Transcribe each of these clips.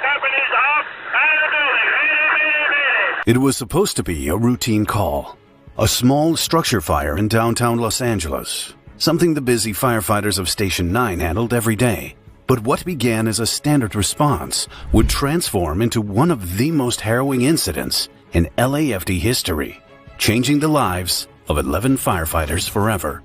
companies off out of the building. Mayday. It was supposed to be a routine call. A small structure fire in downtown Los Angeles. Something the busy firefighters of Station 9 handled every day. But what began as a standard response would transform into one of the most harrowing incidents in LAFD history, changing the lives of 11 firefighters forever.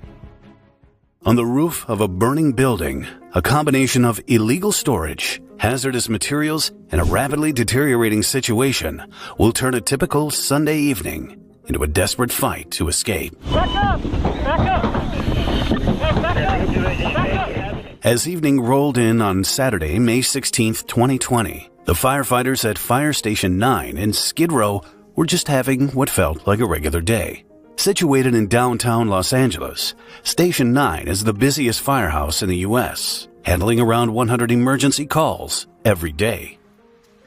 On the roof of a burning building, a combination of illegal storage, hazardous materials, and a rapidly deteriorating situation will turn a typical Sunday evening into a desperate fight to escape. Back up! Back up! Back up! Back up! As evening rolled in on Saturday, May 16, 2020, the firefighters at Fire Station 9 in Skid Row were just having what felt like a regular day. Situated in downtown Los Angeles, Station 9 is the busiest firehouse in the U.S., handling around 100 emergency calls every day.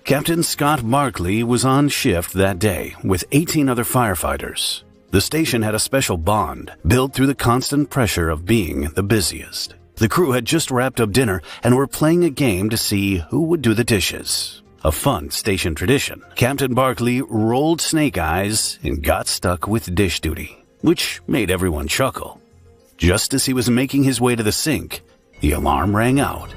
Captain Scott Barkley was on shift that day with 18 other firefighters. The station had a special bond built through the constant pressure of being the busiest. The crew had just wrapped up dinner and were playing a game to see who would do the dishes. A fun station tradition. Captain Barkley rolled snake eyes and got stuck with dish duty, which made everyone chuckle. Just as he was making his way to the sink, the alarm rang out.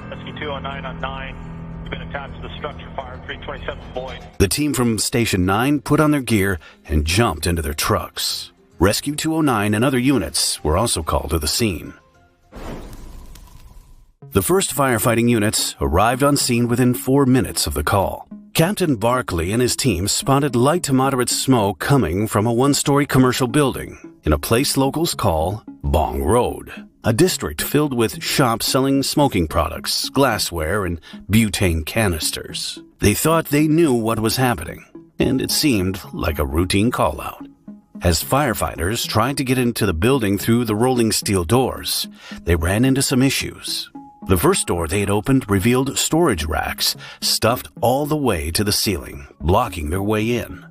Rescue 209 on 9. You've been attached to the structure fire, 327 Boyd. The team from Station 9 put on their gear and jumped into their trucks. Rescue 209 and other units were also called to the scene. The first firefighting units arrived on scene within 4 minutes of the call. Captain Barkley and his team spotted light to moderate smoke coming from a one-story commercial building in a place locals call Bong Road, a district filled with shops selling smoking products, glassware, and butane canisters. They thought they knew what was happening, and it seemed like a routine call-out. As firefighters tried to get into the building through the rolling steel doors, they ran into some issues. The first door they had opened revealed storage racks stuffed all the way to the ceiling, blocking their way in.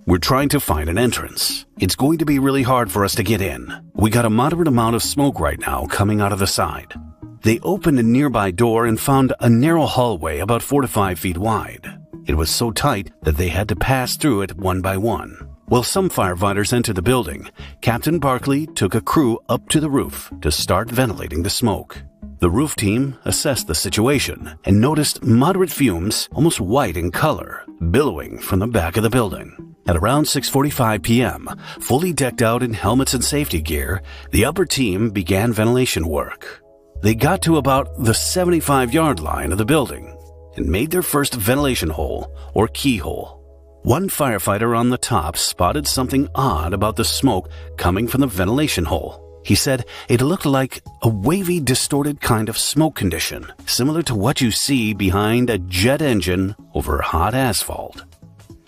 We're trying to find an entrance. It's going to be really hard for us to get in. We got a moderate amount of smoke right now coming out of the side. They opened a nearby door and found a narrow hallway about 4 to 5 feet wide. It was so tight that they had to pass through it one by one. While some firefighters entered the building, Captain Barkley took a crew up to the roof to start ventilating the smoke. The roof team assessed the situation and noticed moderate fumes, almost white in color, billowing from the back of the building. At around 6:45 p.m., fully decked out in helmets and safety gear, the upper team began ventilation work. They got to about the 75-yard line of the building and made their first ventilation hole, or keyhole. One firefighter on the top spotted something odd about the smoke coming from the ventilation hole. He said it looked like a wavy, distorted kind of smoke condition, similar to what you see behind a jet engine over hot asphalt.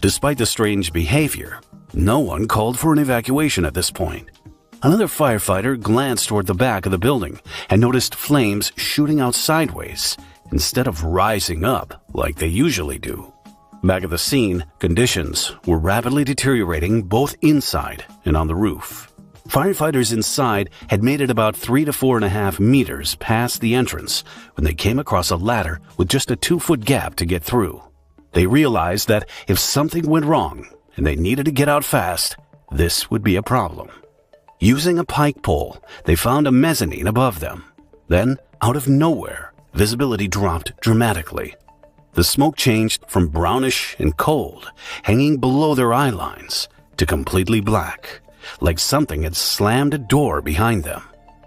Despite the strange behavior, no one called for an evacuation at this point. Another firefighter glanced toward the back of the building and noticed flames shooting out sideways instead of rising up like they usually do. Back at the scene, conditions were rapidly deteriorating both inside and on the roof. Firefighters inside had made it about 3 to 4.5 meters past the entrance when they came across a ladder with just a 2-foot gap to get through. They realized that if something went wrong and they needed to get out fast, this would be a problem. Using a pike pole, they found a mezzanine above them. Then, out of nowhere, visibility dropped dramatically. The smoke changed from brownish and cold, hanging below their eye lines, to completely black, like something had slammed a door behind them.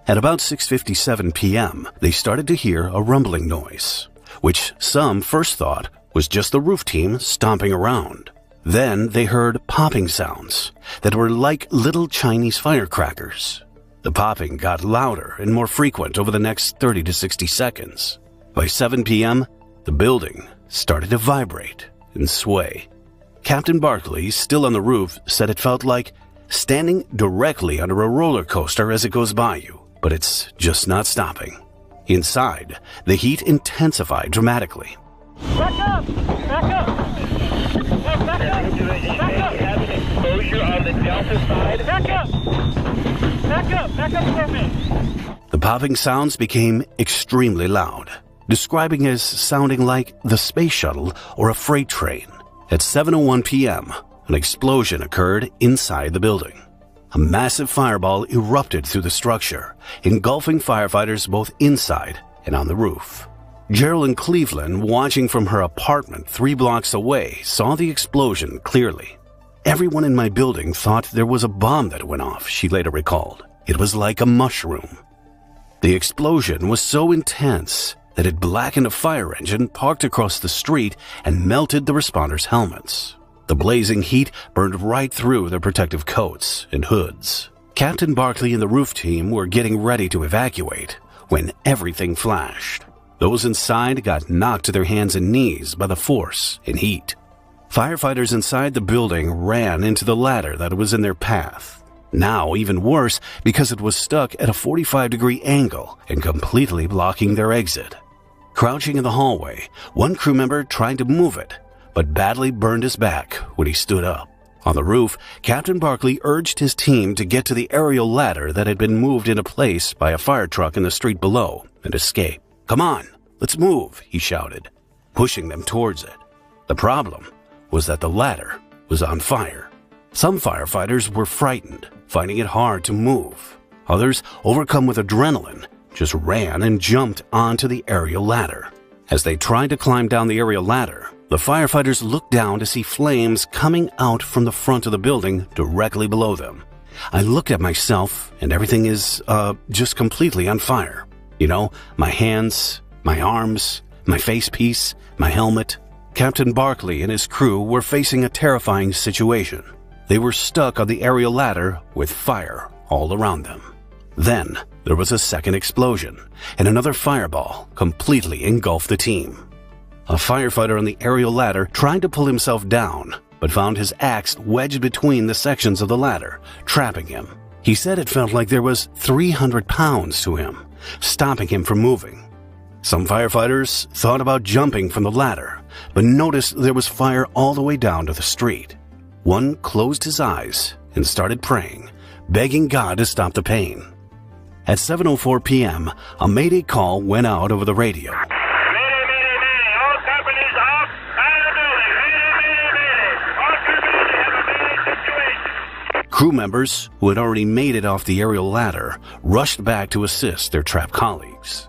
At about 6:57 p.m., they started to hear a rumbling noise, which some first thought was just the roof team stomping around. Then they heard popping sounds that were like little Chinese firecrackers. The popping got louder and more frequent over the next 30 to 60 seconds. By 7 p.m., the building started to vibrate and sway. Captain Barkley, still on the roof, said it felt like standing directly under a roller coaster as it goes by you, but it's just not stopping. Inside, the heat intensified dramatically. Back up! Back up! Back up! Back up! Have an exposure on the delta side. Back up! Back up! Back up for me! The popping sounds became extremely loud. describing it as sounding like the space shuttle or a freight train. At 7:01 p.m., an explosion occurred inside the building. A massive fireball erupted through the structure, engulfing firefighters both inside and on the roof. Geraldine Cleveland, watching from her apartment 3 blocks away, saw the explosion clearly. Everyone in my building thought there was a bomb that went off, she later recalled. It was like a mushroom. The explosion was so intense that it blackened a fire engine parked across the street and melted the responders' helmets. The blazing heat burned right through their protective coats and hoods. Captain Barkley and the roof team were getting ready to evacuate when everything flashed. Those inside got knocked to their hands and knees by the force and heat. Firefighters inside the building ran into the ladder that was in their path. Now even worse because it was stuck at a 45-degree angle and completely blocking their exit. Crouching in the hallway, one crew member tried to move it, but badly burned his back when he stood up. On the roof, Captain Barkley urged his team to get to the aerial ladder that had been moved into place by a fire truck in the street below and escape. "Come on, let's move," he shouted, pushing them towards it. The problem was that the ladder was on fire. Some firefighters were frightened, finding it hard to move. Others, overcome with adrenaline, just ran and jumped onto the aerial ladder. As they tried to climb down the aerial ladder, the firefighters looked down to see flames coming out from the front of the building directly below them. I looked at myself and everything is, just completely on fire. You know, my hands, my arms, my face piece, my helmet. Captain Barkley and his crew were facing a terrifying situation. They were stuck on the aerial ladder with fire all around them. Then there was a second explosion, and another fireball completely engulfed the team. A firefighter on the aerial ladder tried to pull himself down, but found his axe wedged between the sections of the ladder, trapping him. He said it felt like there was 300 pounds to him, stopping him from moving. Some firefighters thought about jumping from the ladder, but noticed there was fire all the way down to the street. One closed his eyes and started praying, begging God to stop the pain. At 7:04 p.m., a mayday call went out over the radio. Mayday, mayday, mayday. All companies off, out of the building. Mayday, mayday, mayday. All companies have a mayday situation. Crew members who had already made it off the aerial ladder rushed back to assist their trapped colleagues.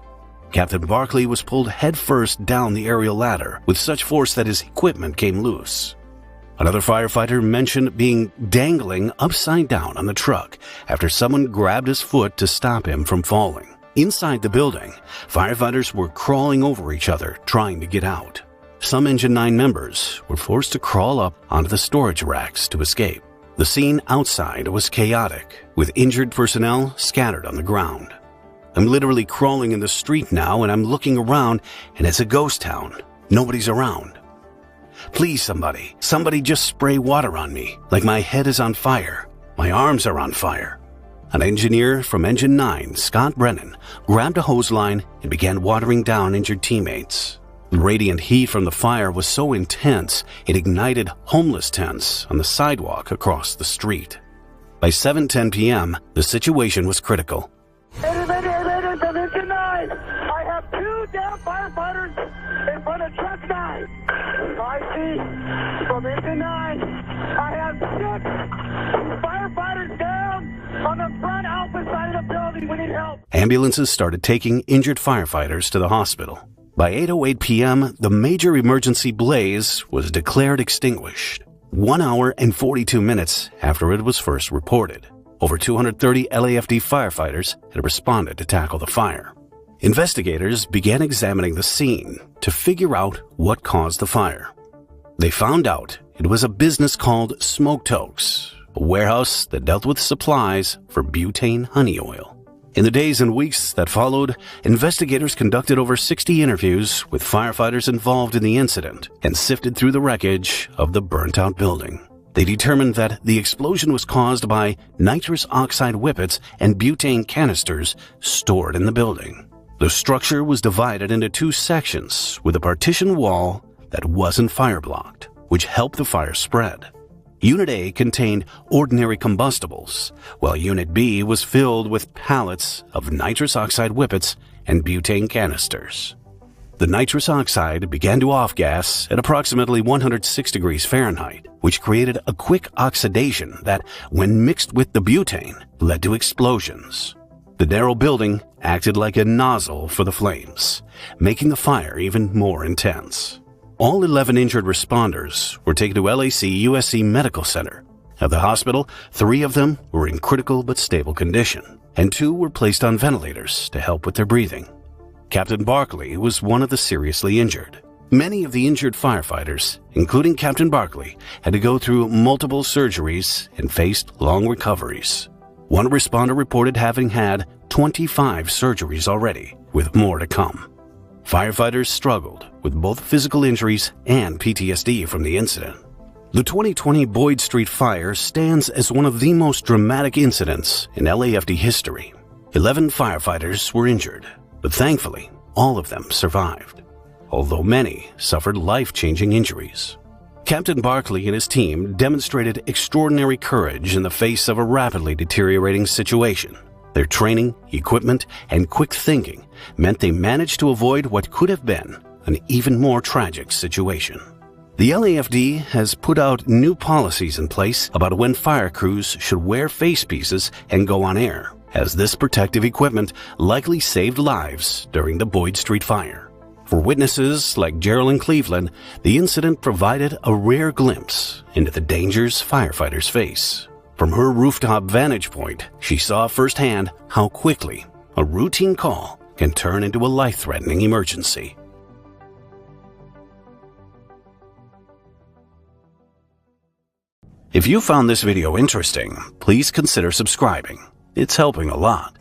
Captain Barkley was pulled headfirst down the aerial ladder with such force that his equipment came loose. Another firefighter mentioned being dangling upside down on the truck after someone grabbed his foot to stop him from falling. Inside the building, firefighters were crawling over each other trying to get out. Some Engine 9 members were forced to crawl up onto the storage racks to escape. The scene outside was chaotic, with injured personnel scattered on the ground. I'm literally crawling in the street now and I'm looking around and it's a ghost town. Nobody's around. Please, somebody just spray water on me, like my head is on fire. My arms are on fire. An engineer from Engine 9, Scott Brennan, grabbed a hose line and began watering down injured teammates. The radiant heat from the fire was so intense, it ignited homeless tents on the sidewalk across the street. By 7:10 p.m., the situation was critical. Engine 9, I have 2 down firefighters in front of truck 9. I see from Engine 9, I have 6 firefighters down on the front alpha side of the building. We need help. Ambulances started taking injured firefighters to the hospital. By 8:08 p.m., the major emergency blaze was declared extinguished, 1 hour and 42 minutes after it was first reported. Over 230 LAFD firefighters had responded to tackle the fire. Investigators began examining the scene to figure out what caused the fire. They found out it was a business called Smoke Tokes, a warehouse that dealt with supplies for butane honey oil. In the days and weeks that followed, investigators conducted over 60 interviews with firefighters involved in the incident and sifted through the wreckage of the burnt-out building. They determined that the explosion was caused by nitrous oxide whippets and butane canisters stored in the building. The structure was divided into 2 sections with a partition wall that wasn't fire-blocked, which helped the fire spread. Unit A contained ordinary combustibles, while Unit B was filled with pallets of nitrous oxide whippets and butane canisters. The nitrous oxide began to off-gas at approximately 106 degrees Fahrenheit, which created a quick oxidation that, when mixed with the butane, led to explosions. The narrow building acted like a nozzle for the flames, making the fire even more intense. All 11 injured responders were taken to LAC-USC Medical Center. At the hospital, 3 of them were in critical but stable condition, and 2 were placed on ventilators to help with their breathing. Captain Barkley was one of the seriously injured. Many of the injured firefighters, including Captain Barkley, had to go through multiple surgeries and faced long recoveries. One responder reported having had 25 surgeries already, with more to come. Firefighters struggled with both physical injuries and PTSD from the incident. The 2020 Boyd Street fire stands as one of the most dramatic incidents in LAFD history. 11 firefighters were injured, but thankfully, all of them survived, although many suffered life-changing injuries. Captain Barkley and his team demonstrated extraordinary courage in the face of a rapidly deteriorating situation. Their training, equipment, and quick thinking meant they managed to avoid what could have been an even more tragic situation. The LAFD has put out new policies in place about when fire crews should wear face pieces and go on air, as this protective equipment likely saved lives during the Boyd Street fire. For witnesses like Geraldine Cleveland, the incident provided a rare glimpse into the dangers firefighters face. From her rooftop vantage point, she saw firsthand how quickly a routine call can turn into a life-threatening emergency. If you found this video interesting, please consider subscribing. It's helping a lot.